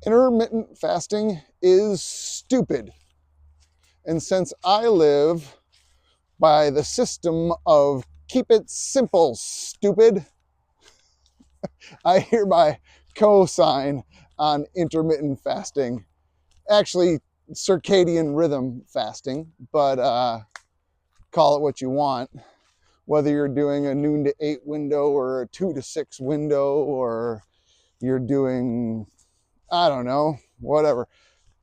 Intermittent fasting is stupid. And since I live by the system of keep it simple, stupid, I hereby co-sign on intermittent fasting. Actually, circadian rhythm fasting, but call it what you want. Whether you're doing a noon to 8 window or a 2 to 6 window, or you're doing, I don't know, whatever.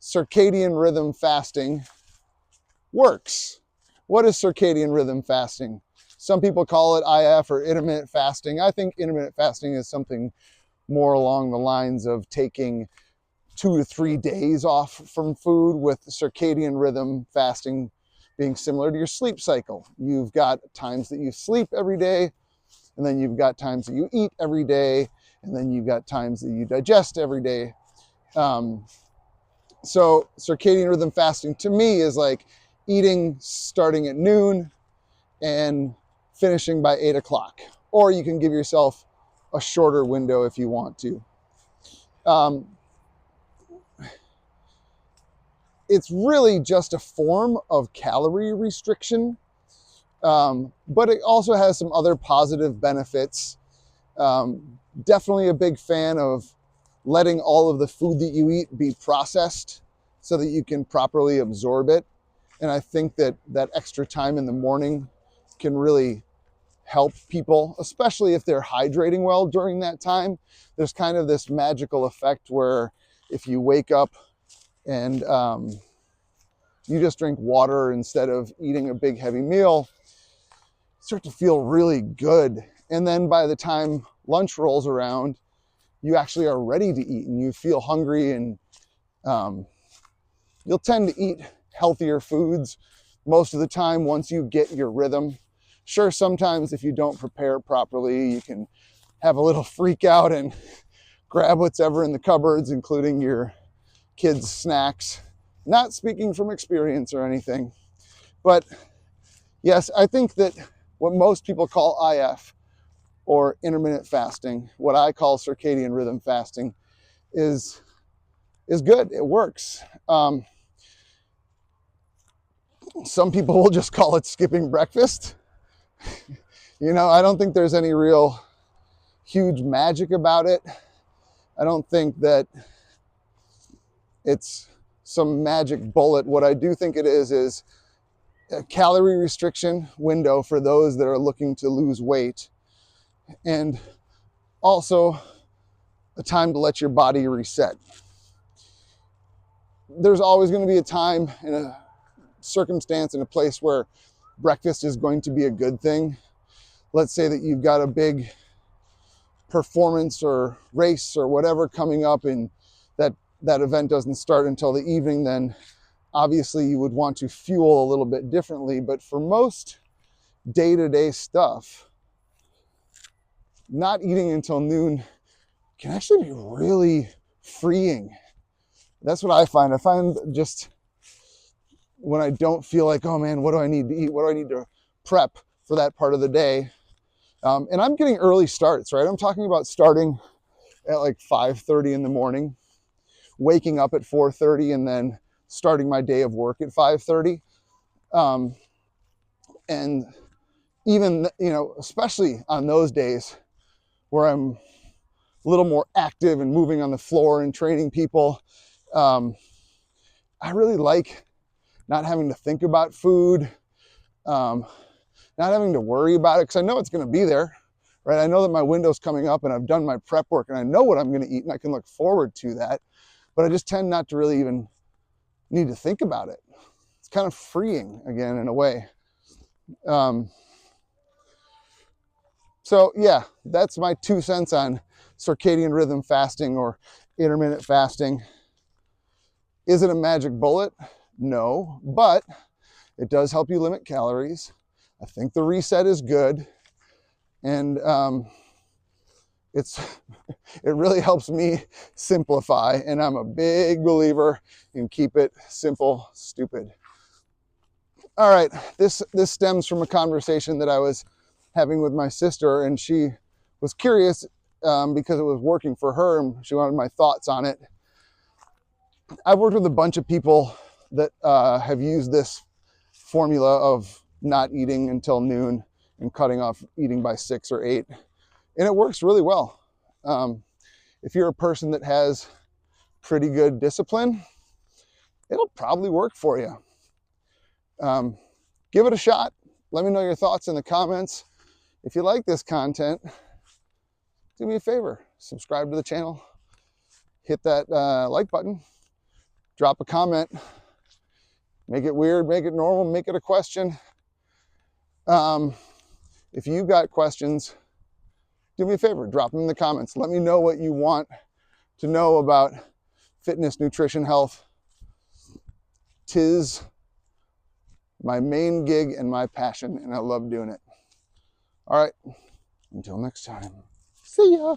Circadian rhythm fasting works. What is circadian rhythm fasting? Some people call it IF or intermittent fasting. I think intermittent fasting is something more along the lines of taking 2 to 3 days off from food, with circadian rhythm fasting being similar to your sleep cycle. You've got times that you sleep every day, and then you've got times that you eat every day, and then you've got times that you digest every day. So circadian rhythm fasting to me is like eating starting at noon and finishing by 8 o'clock. Or you can give yourself a shorter window if you want to. It's really just a form of calorie restriction, but it also has some other positive benefits. Definitely a big fan of letting all of the food that you eat be processed so that you can properly absorb it. And I think that that extra time in the morning can really help people, especially if they're hydrating well during that time. There's kind of this magical effect where if you wake up and you just drink water instead of eating a big heavy meal, you start to feel really good. And then by the time lunch rolls around, you actually are ready to eat and you feel hungry, and you'll tend to eat healthier foods most of the time once you get your rhythm. Sure, sometimes if you don't prepare properly, you can have a little freak out and grab what's ever in the cupboards, including your kids' snacks. Not speaking from experience or anything, but yes, I think that what most people call IF or intermittent fasting, what I call circadian rhythm fasting, is good. It works. Some people will just call it skipping breakfast. I don't think there's any real huge magic about it. I don't think that it's some magic bullet. What I do think it is a calorie restriction window for those that are looking to lose weight, and also a time to let your body reset. There's always going to be a time in a circumstance in a place where breakfast is going to be a good thing. Let's say that you've got a big performance or race or whatever coming up, and that event doesn't start until the evening, then obviously you would want to fuel a little bit differently. But for most day-to-day stuff, not eating until noon can actually be really freeing. That's what I find. I find just when I don't feel like, oh man, what do I need to eat? What do I need to prep for that part of the day? And I'm getting early starts, right? I'm talking about starting at like 5:30 in the morning, waking up at 4:30, and then starting my day of work at 5:30. And even, especially on those days where I'm a little more active and moving on the floor and training people, I really like not having to think about food, not having to worry about it, because I know it's going to be there, right? I know that my window's coming up and I've done my prep work and I know what I'm going to eat and I can look forward to that, but I just tend not to really even need to think about it. It's kind of freeing again in a way. So yeah, that's my 2 cents on circadian rhythm fasting or intermittent fasting. Is it a magic bullet? No, but it does help you limit calories. I think the reset is good, and it really helps me simplify, and I'm a big believer in keep it simple, stupid. All right, this stems from a conversation that I was having with my sister, and she was curious because it was working for her and she wanted my thoughts on it. I've worked with a bunch of people that have used this formula of not eating until noon and cutting off eating by 6 or 8, and it works really well. If you're a person that has pretty good discipline, it'll probably work for you. Give it a shot. Let me know your thoughts in the comments. If you like this content, do me a favor, subscribe to the channel, hit that like button, drop a comment, make it weird, make it normal, make it a question. If you got questions, do me a favor, drop them in the comments. Let me know what you want to know about fitness, nutrition, health. 'Tis my main gig and my passion, and I love doing it. All right, until next time, see ya.